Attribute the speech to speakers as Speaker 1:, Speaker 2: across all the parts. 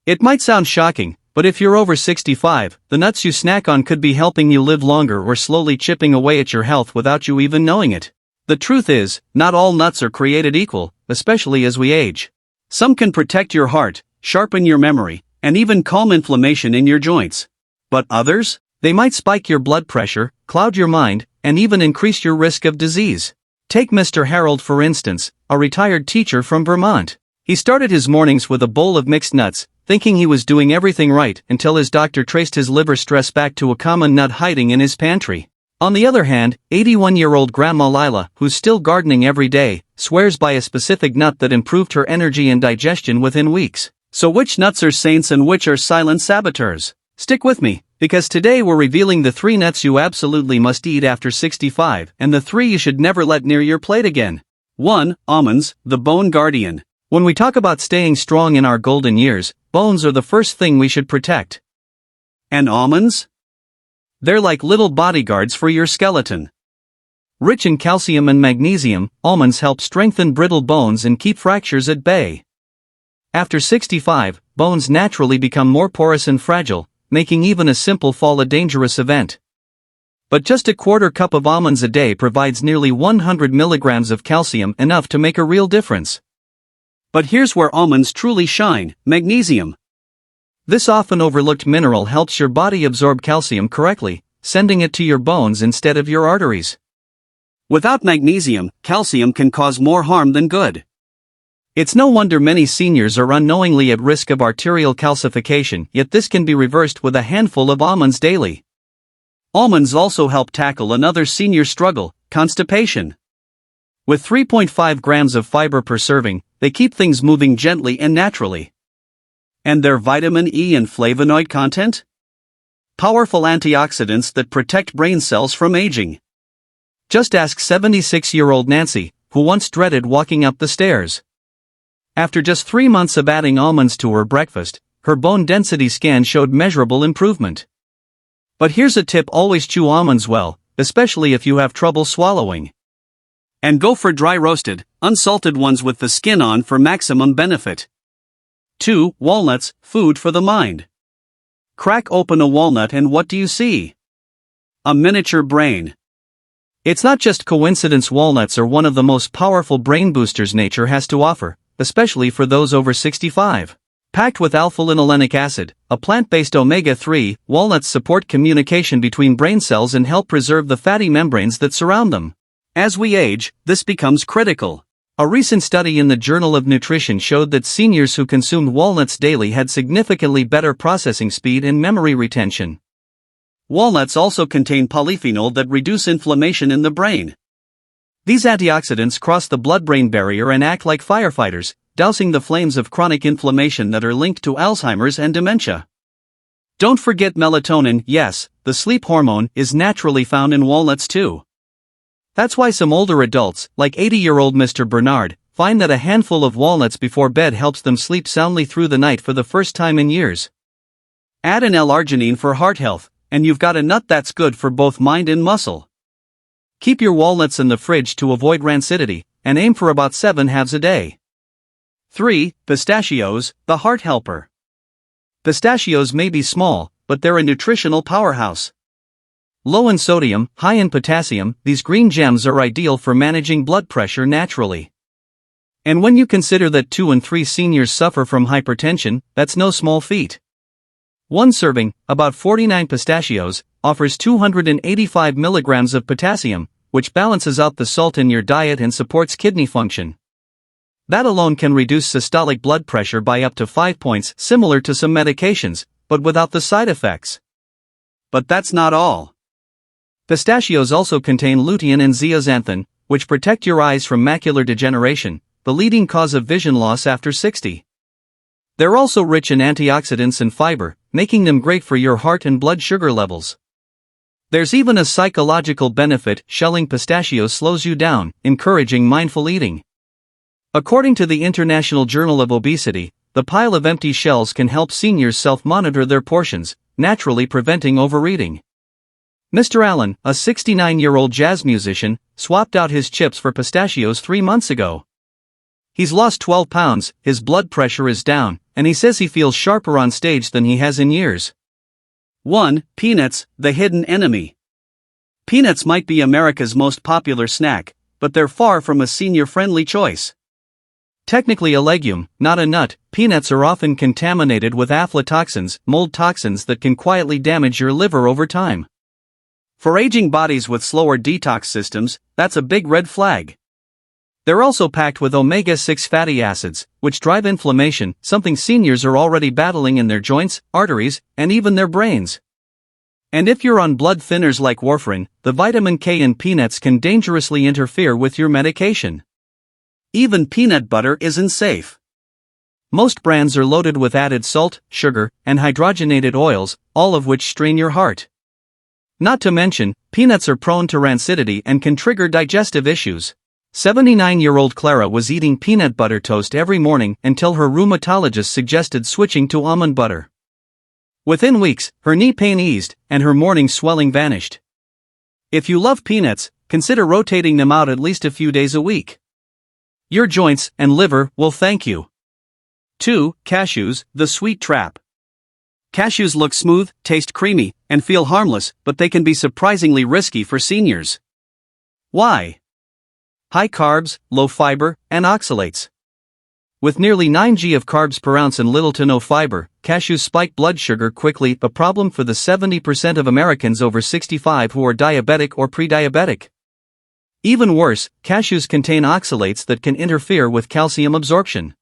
Speaker 1: It might sound shocking, but if you're over 65, the nuts you snack on could be helping you live longer or slowly chipping away at your health without you even knowing it. The truth is, not all nuts are created equal, especially as we age. Some can protect your heart, sharpen your memory, and even calm inflammation in your joints. But others? They might spike your blood pressure, cloud your mind, and even increase your risk of disease. Take Mr. Harold for instance, a retired teacher from Vermont. He started his mornings with a bowl of mixed nuts, thinking he was doing everything right until his doctor traced his liver stress back to a common nut hiding in his pantry. On the other hand, 81-year-old Grandma Lila, who's still gardening every day, swears by a specific nut that improved her energy and digestion within weeks. So which nuts are saints and which are silent saboteurs? Stick with me, because today we're revealing the 3 nuts you absolutely must eat after 65 and the 3 you should never let near your plate again. 1. Almonds, the bone guardian. When we talk about staying strong in our golden years, bones are the first thing we should protect. And almonds? They're like little bodyguards for your skeleton. Rich in calcium and magnesium, almonds help strengthen brittle bones and keep fractures at bay. After 65, bones naturally become more porous and fragile, making even a simple fall a dangerous event. But just a quarter cup of almonds a day provides nearly 100 milligrams of calcium, enough to make a real difference. But here's where almonds truly shine: magnesium. This often overlooked mineral helps your body absorb calcium correctly, sending it to your bones instead of your arteries. Without magnesium, calcium can cause more harm than good. It's no wonder many seniors are unknowingly at risk of arterial calcification, yet this can be reversed with a handful of almonds daily. Almonds also help tackle another senior struggle: constipation. With 3.5 grams of fiber per serving, they keep things moving gently and naturally. And their vitamin E and flavonoid content? Powerful antioxidants that protect brain cells from aging. Just ask 76-year-old Nancy, who once dreaded walking up the stairs. After just 3 months of adding almonds to her breakfast, her bone density scan showed measurable improvement. But here's a tip: always chew almonds well, especially if you have trouble swallowing. And go for dry roasted, unsalted ones with the skin on for maximum benefit. 2. Walnuts, food for the mind. Crack open a walnut and what do you see? A miniature brain. It's not just coincidence walnuts are one of the most powerful brain boosters nature has to offer, especially for those over 65. Packed with alpha-linolenic acid, a plant-based omega-3, walnuts support communication between brain cells and help preserve the fatty membranes that surround them. As we age, this becomes critical. A recent study in the Journal of Nutrition showed that seniors who consumed walnuts daily had significantly better processing speed and memory retention. Walnuts also contain polyphenol that reduce inflammation in the brain. These antioxidants cross the blood-brain barrier and act like firefighters, dousing the flames of chronic inflammation that are linked to Alzheimer's and dementia. Don't forget melatonin. Yes, the sleep hormone is naturally found in walnuts too. That's why some older adults, like 80-year-old Mr. Bernard, find that a handful of walnuts before bed helps them sleep soundly through the night for the first time in years. Add an L-arginine for heart health, and you've got a nut that's good for both mind and muscle. Keep your walnuts in the fridge to avoid rancidity, and aim for about 7 halves a day. 3. Pistachios, the heart helper. Pistachios may be small, but they're a nutritional powerhouse. Low in sodium, high in potassium, these green gems are ideal for managing blood pressure naturally. And when you consider that 2 in 3 seniors suffer from hypertension, that's no small feat. One serving, about 49 pistachios, offers 285 milligrams of potassium, which balances out the salt in your diet and supports kidney function. That alone can reduce systolic blood pressure by up to 5 points, similar to some medications, but without the side effects. But that's not all. Pistachios also contain lutein and zeaxanthin, which protect your eyes from macular degeneration, the leading cause of vision loss after 60. They're also rich in antioxidants and fiber, making them great for your heart and blood sugar levels. There's even a psychological benefit: shelling pistachios slows you down, encouraging mindful eating. According to the International Journal of Obesity, the pile of empty shells can help seniors self-monitor their portions, naturally preventing overeating. Mr. Allen, a 69-year-old jazz musician, swapped out his chips for pistachios 3 months ago. He's lost 12 pounds, his blood pressure is down, and he says he feels sharper on stage than he has in years. 1. Peanuts, the hidden enemy. Peanuts might be America's most popular snack, but they're far from a senior-friendly choice. Technically a legume, not a nut, peanuts are often contaminated with aflatoxins, mold toxins that can quietly damage your liver over time. For aging bodies with slower detox systems, that's a big red flag. They're also packed with omega-6 fatty acids, which drive inflammation, something seniors are already battling in their joints, arteries, and even their brains. And if you're on blood thinners like warfarin, the vitamin K in peanuts can dangerously interfere with your medication. Even peanut butter isn't safe. Most brands are loaded with added salt, sugar, and hydrogenated oils, all of which strain your heart. Not to mention, peanuts are prone to rancidity and can trigger digestive issues. 79-year-old Clara was eating peanut butter toast every morning until her rheumatologist suggested switching to almond butter. Within weeks, her knee pain eased, and her morning swelling vanished. If you love peanuts, consider rotating them out at least a few days a week. Your joints and liver will thank you. 2. Cashews, the sweet trap. Cashews look smooth, taste creamy, and feel harmless, but they can be surprisingly risky for seniors. Why? High carbs, low fiber, and oxalates. With nearly 9 g of carbs per ounce and little to no fiber, cashews spike blood sugar quickly, a problem for the 70% of Americans over 65 who are diabetic or pre-diabetic. Even worse, cashews contain oxalates that can interfere with calcium absorption.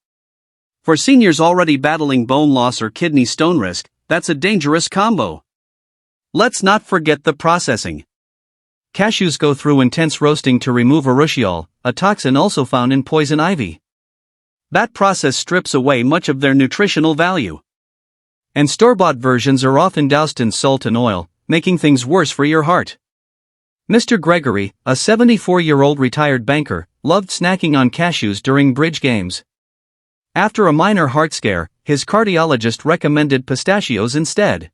Speaker 1: For seniors already battling bone loss or kidney stone risk, that's a dangerous combo. Let's not forget the processing. Cashews go through intense roasting to remove urushiol, a toxin also found in poison ivy. That process strips away much of their nutritional value. And store-bought versions are often doused in salt and oil, making things worse for your heart. Mr. Gregory, a 74-year-old retired banker, loved snacking on cashews during bridge games. After a minor heart scare, his cardiologist recommended pistachios instead.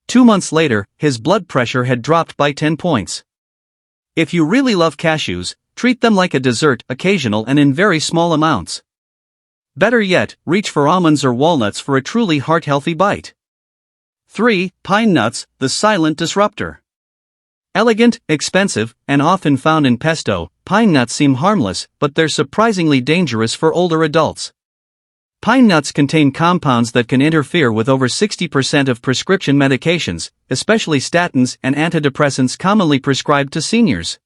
Speaker 1: 2 months later, his blood pressure had dropped by 10 points. If you really love cashews, treat them like a dessert, occasional and in very small amounts. Better yet, reach for almonds or walnuts for a truly heart-healthy bite. 3. Pine nuts, the silent disruptor. Elegant, expensive, and often found in pesto, pine nuts seem harmless, but they're surprisingly dangerous for older adults. Pine nuts contain compounds that can interfere with over 60% of prescription medications, especially statins and antidepressants commonly prescribed to seniors.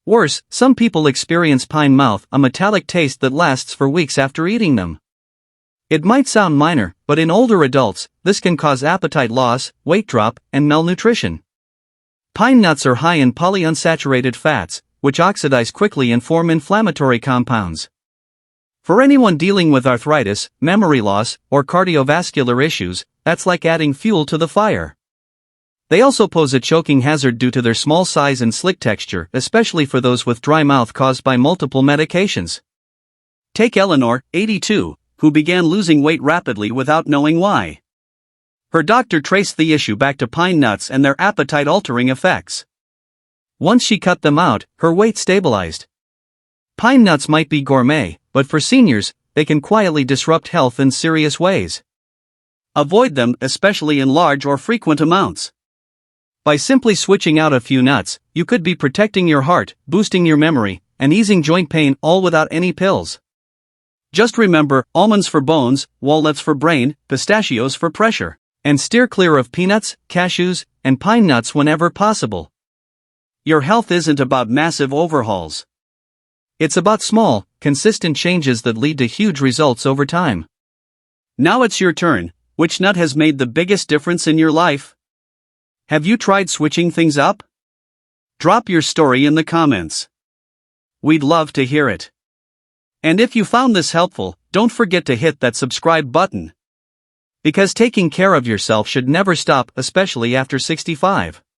Speaker 1: Worse, some people experience pine mouth, a metallic taste that lasts for weeks after eating them. It might sound minor, but in older adults, this can cause appetite loss, weight drop, and malnutrition. Pine nuts are high in polyunsaturated fats, which oxidize quickly and form inflammatory compounds. For anyone dealing with arthritis, memory loss, or cardiovascular issues, that's like adding fuel to the fire. They also pose a choking hazard due to their small size and slick texture, especially for those with dry mouth caused by multiple medications. Take Eleanor, 82, who began losing weight rapidly without knowing why. Her doctor traced the issue back to pine nuts and their appetite-altering effects. Once she cut them out, her weight stabilized. Pine nuts might be gourmet, but for seniors, they can quietly disrupt health in serious ways. Avoid them, especially in large or frequent amounts. By simply switching out a few nuts, you could be protecting your heart, boosting your memory, and easing joint pain, all without any pills. Just remember, almonds for bones, walnuts for brain, pistachios for pressure. And steer clear of peanuts, cashews, and pine nuts whenever possible. Your health isn't about massive overhauls. It's about small, consistent changes that lead to huge results over time. Now it's your turn. Which nut has made the biggest difference in your life? Have you tried switching things up? Drop your story in the comments. We'd love to hear it. And if you found this helpful, don't forget to hit that subscribe button. Because taking care of yourself should never stop, especially after 65.